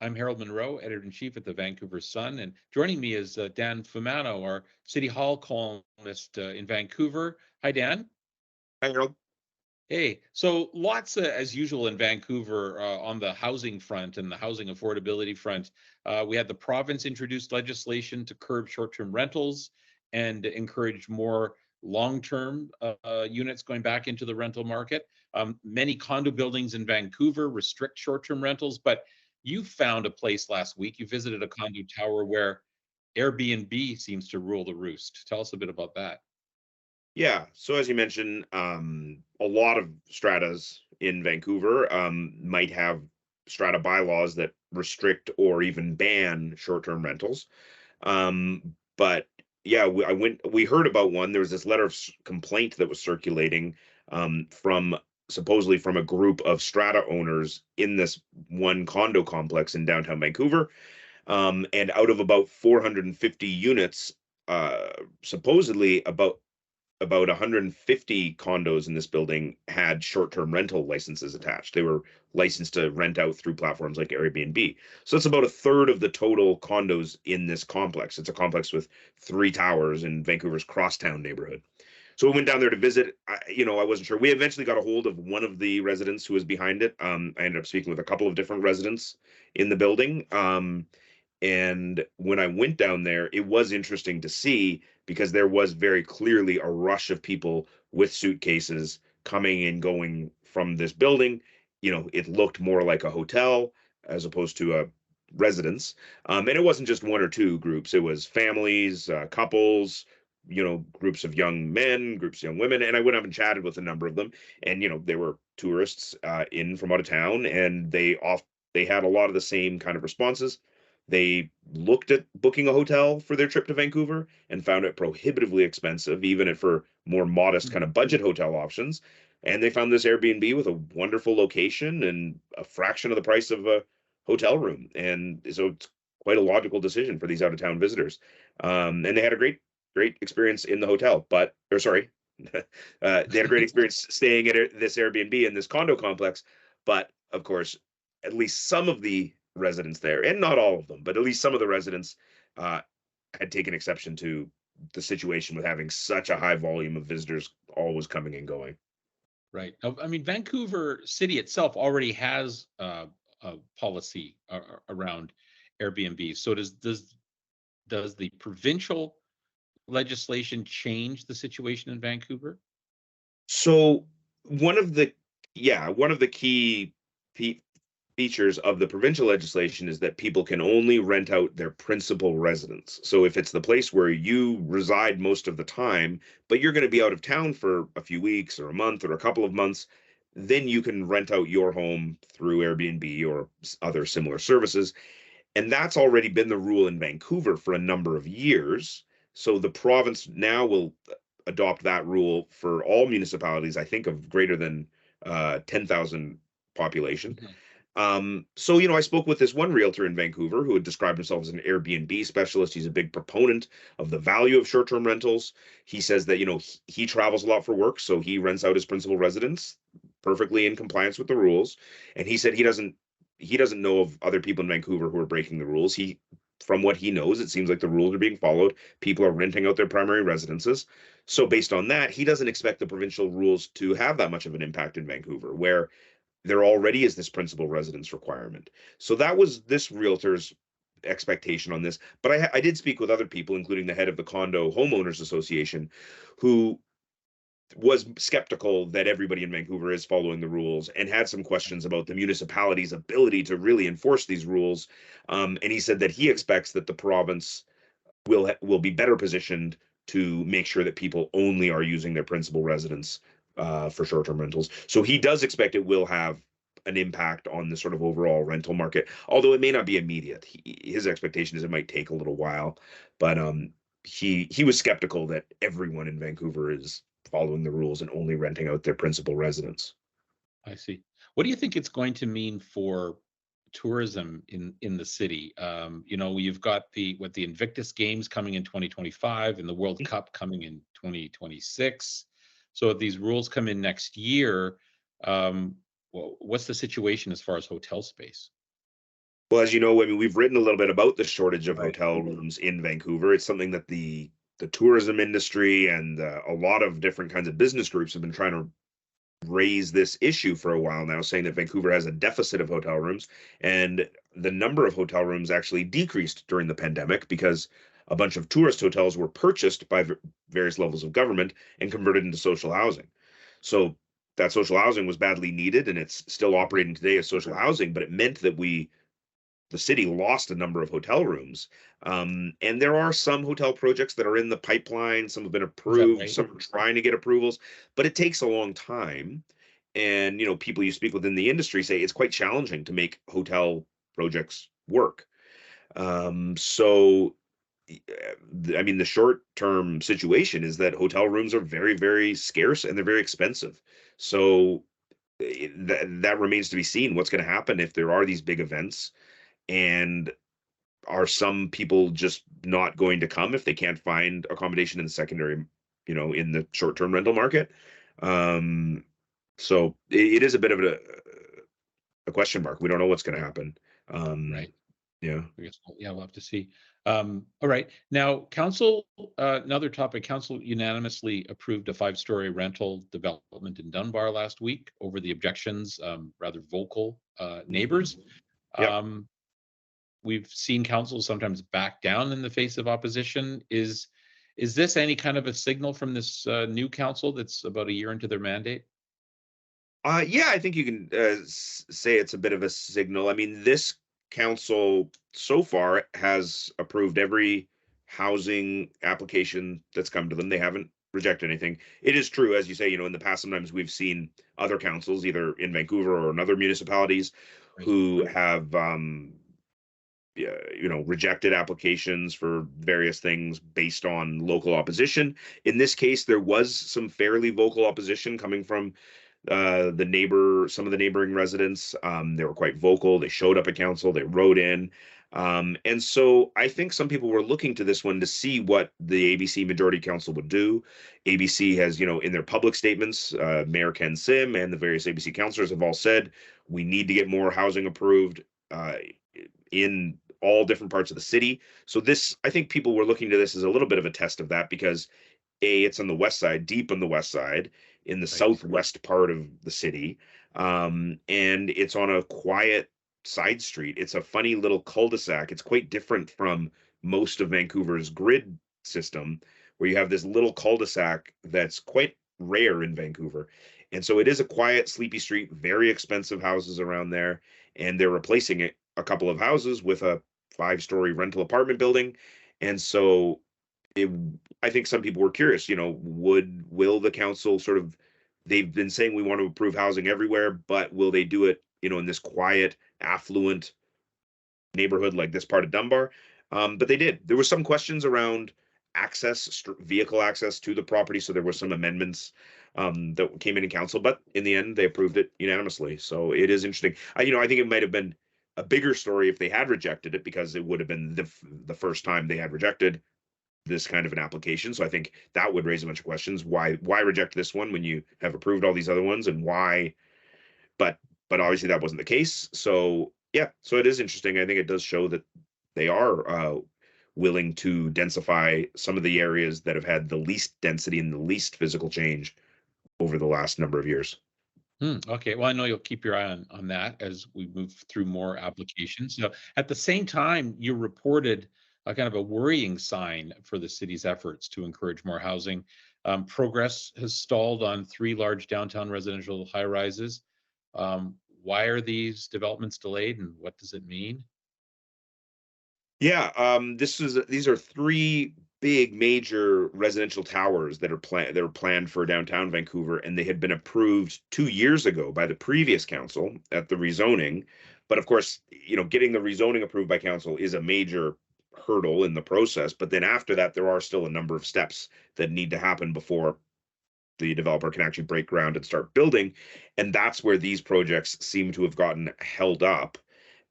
I'm Harold Munro, editor-in-chief at the Vancouver Sun, and joining me is Dan Fumano, our City Hall columnist in Vancouver. Hi, Dan. Hi, Harold. Hey, so lots as usual in Vancouver on the housing front and the housing affordability front. We had the province introduce legislation to curb short-term rentals and encourage more long-term units going back into the rental market. Many condo buildings in Vancouver restrict short-term rentals, but you found a place last week. You visited a Conduit Tower where Airbnb seems to rule the roost. Tell us a bit about that. Yeah, so as you mentioned, a lot of stratas in Vancouver might have strata bylaws that restrict or even ban short-term rentals. But yeah, we heard about one. There was this letter of complaint that was circulating from supposedly from a group of strata owners in this one condo complex in downtown Vancouver. And out of about 450 units, supposedly about 150 condos in this building had short-term rental licenses attached. They were licensed to rent out through platforms like Airbnb. So it's about a third of the total condos in this complex. It's a complex with 3 towers in Vancouver's Crosstown neighborhood. So we went down there to visit. I wasn't sure. We eventually got a hold of one of the residents who was behind it. I ended up speaking with a couple of different residents in the building. And when I went down there, it was interesting to see because there was very clearly a rush of people with suitcases coming and going from this building. It looked more like a hotel as opposed to a residence. And it wasn't just one or two groups, it was families, couples, groups of young men, groups of young women. And I went up and chatted with a number of them. And, they were tourists in from out of town, and they had a lot of the same kind of responses. They looked at booking a hotel for their trip to Vancouver and found it prohibitively expensive, even for more modest kind of budget hotel options. And they found this Airbnb with a wonderful location and a fraction of the price of a hotel room. And so it's quite a logical decision for these out of town visitors. And they had a great experience in the hotel, or sorry, they had a great experience staying at this Airbnb in this condo complex. But of course, at least some of the residents there, and not all of them, but at least some of the residents uh, had taken exception to the situation with having such a high volume of visitors always coming and going. Right. I mean, Vancouver City itself already has a policy around Airbnb. So does the provincial legislation change the situation in Vancouver? So one of the one of the key features of the provincial legislation is that people can only rent out their principal residence. So if it's the place where you reside most of the time, but you're going to be out of town for a few weeks or a month or a couple of months, then you can rent out your home through Airbnb or other similar services. And that's already been the rule in Vancouver for a number of years. So the province now will adopt that rule for all municipalities, I think, of greater than 10,000 population. Mhm. I spoke with this one realtor in Vancouver who had described himself as an Airbnb specialist. He's a big proponent of the value of short-term rentals. He says that, he travels a lot for work, so he rents out his principal residence perfectly in compliance with the rules. And he said he doesn't know of other people in Vancouver who are breaking the rules. From what he knows, it seems like the rules are being followed. People are renting out their primary residences. So based on that, he doesn't expect the provincial rules to have that much of an impact in Vancouver, where there already is this principal residence requirement. So that was this realtor's expectation on this. But I did speak with other people, including the head of the Condo Homeowners Association, who was skeptical that everybody in Vancouver is following the rules and had some questions about the municipality's ability to really enforce these rules. And he said that he expects that the province will be better positioned to make sure that people only are using their principal residence for short-term rentals. So he does expect it will have an impact on the sort of overall rental market, although it may not be immediate. His expectation is it might take a little while, but he was skeptical that everyone in Vancouver is following the rules and only renting out their principal residence. I see. What do you think it's going to mean for tourism in the city? You've got the Invictus Games coming in 2025 and the World Cup coming in 2026. So if these rules come in next year, what's the situation as far as hotel space? Well, as you know, I mean, we've written a little bit about the shortage of Right. hotel rooms in Vancouver. It's something that the tourism industry and a lot of different kinds of business groups have been trying to raise this issue for a while now, saying that Vancouver has a deficit of hotel rooms, and the number of hotel rooms actually decreased during the pandemic because a bunch of tourist hotels were purchased by various levels of government and converted into social housing. So that social housing was badly needed, and it's still operating today as social housing, but it meant that the city lost a number of hotel rooms. And there are some hotel projects that are in the pipeline. Some have been Is that approved, right? some are trying to get approvals, but it takes a long time. And, people you speak with in the industry say it's quite challenging to make hotel projects work. So, I mean, the short term situation is that hotel rooms are very, very scarce and they're very expensive. So, that remains to be seen what's going to happen if there are these big events. And are some people just not going to come if they can't find accommodation in the secondary, in the short-term rental market? So it is a bit of a question mark. We don't know what's going to happen. Right. Yeah. I guess, yeah, we'll have to see. All right. Now, council, another topic, council unanimously approved a 5-story rental development in Dunbar last week over the objections, rather vocal neighbors. Yep. Um, we've seen councils sometimes back down in the face of opposition. Is this any kind of a signal from this new council that's about a year into their mandate? Yeah, I think you can say it's a bit of a signal. I mean, this council so far has approved every housing application that's come to them. They haven't rejected anything. It is true, as you say, in the past, sometimes we've seen other councils, either in Vancouver or in other municipalities, Right. who have, yeah, rejected applications for various things based on local opposition. In this case, there was some fairly vocal opposition coming from some of the neighboring residents. They were quite vocal. They showed up at council. They wrote in. And so I think some people were looking to this one to see what the ABC Majority Council would do. ABC has, in their public statements, Mayor Ken Sim and the various ABC councillors have all said we need to get more housing approved in all different parts of the city. So this, I think people were looking to this as a little bit of a test of that because it's on the west side, deep on the west side, in the Right. southwest part of the city, and it's on a quiet side street. It's a funny little cul-de-sac. It's quite different from most of Vancouver's grid system, where you have this little cul-de-sac that's quite rare in Vancouver. And so it is a quiet, sleepy street, very expensive houses around there, and they're replacing it a couple of houses with a 5-story rental apartment building. And so it, I think some people were curious, will the council sort of, they've been saying we want to improve housing everywhere, but will they do it, in this quiet, affluent neighborhood like this part of Dunbar? But they did. There were some questions around access, vehicle access to the property. So there were some amendments that came in council, but in the end, they approved it unanimously. So it is interesting. I think it might have been a bigger story if they had rejected it because it would have been the first time they had rejected this kind of an application. So I think that would raise a bunch of questions. Why reject this one when you have approved all these other ones, and why? But but obviously that wasn't the case. So yeah, so it is interesting. I think it does show that they are willing to densify some of the areas that have had the least density and the least physical change over the last number of years. Okay, well, I know you'll keep your eye on that as we move through more applications. So, at the same time, you reported a kind of a worrying sign for the city's efforts to encourage more housing. Progress has stalled on 3 large downtown residential high-rises. Why are these developments delayed, and what does it mean? Yeah, these are 3 big major residential towers that are planned for downtown Vancouver, and they had been approved 2 years ago by the previous council at the rezoning. But of course, getting the rezoning approved by council is a major hurdle in the process. But then after that, there are still a number of steps that need to happen before the developer can actually break ground and start building. And that's where these projects seem to have gotten held up.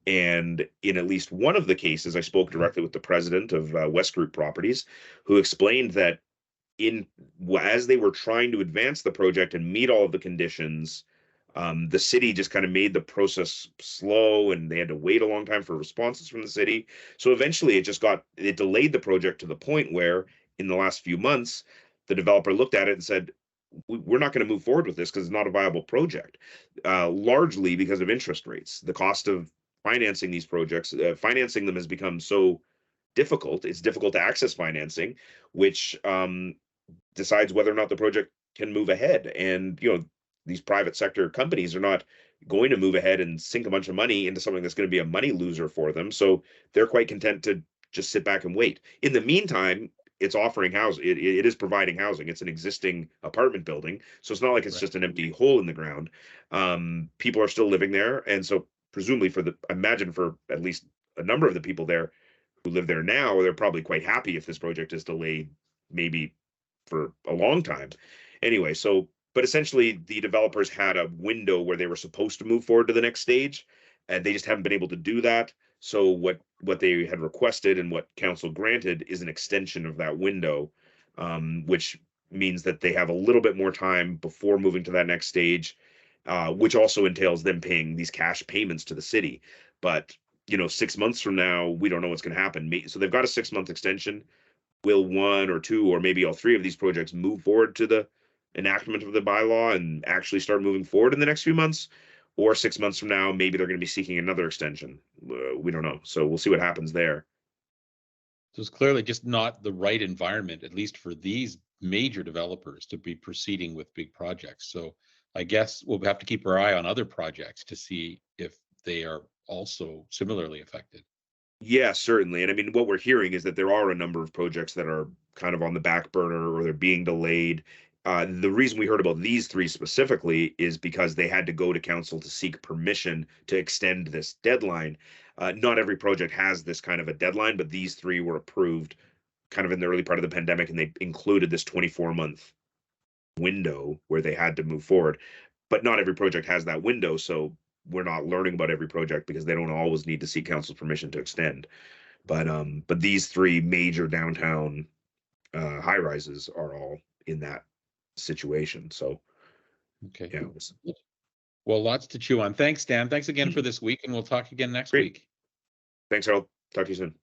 And in at least one of the cases, I spoke directly with the president of West Group Properties, who explained that in as they were trying to advance the project and meet all of the conditions, The city just kind of made the process slow, and they had to wait a long time for responses from the city. So eventually it delayed the project to the point where in the last few months, the developer looked at it and said, we're not going to move forward with this because it's not a viable project, largely because of interest rates. The cost of financing these projects, financing them has become so difficult. It's difficult to access financing, which decides whether or not the project can move ahead. And, these private sector companies are not going to move ahead and sink a bunch of money into something that's going to be a money loser for them. So they're quite content to just sit back and wait. In the meantime, it's offering housing. It is providing housing. It's an existing apartment building. So it's not like it's Right. just an empty hole in the ground. People are still living there. And so presumably imagine for at least a number of the people there who live there now, they're probably quite happy if this project is delayed maybe for a long time. Anyway, but essentially the developers had a window where they were supposed to move forward to the next stage, and they just haven't been able to do that. So what they had requested and what council granted is an extension of that window, which means that they have a little bit more time before moving to that next stage, which also entails them paying these cash payments to the city. But 6 months from now, we don't know what's going to happen. So they've got a 6-month extension. Will one or two or maybe all three of these projects move forward to the enactment of the bylaw and actually start moving forward in the next few months? Or 6 months from now, maybe they're going to be seeking another extension. We don't know. So we'll see what happens there. So it's clearly just not the right environment, at least for these major developers, to be proceeding with big projects. So I guess we'll have to keep our eye on other projects to see if they are also similarly affected. Yeah, certainly. And I mean, what we're hearing is that there are a number of projects that are kind of on the back burner or they're being delayed. The reason we heard about these three specifically is because they had to go to council to seek permission to extend this deadline. Not every project has this kind of a deadline, but these three were approved kind of in the early part of the pandemic, and they included this 24-month window where they had to move forward. But not every project has that window, so we're not learning about every project because they don't always need to seek council's permission to extend. But these three major downtown high rises are all in that situation. So Okay. yeah, Well, lots to chew on. Thanks, Dan. Thanks again for this week, and we'll talk again next great. week. Thanks, Harold. Talk to you soon.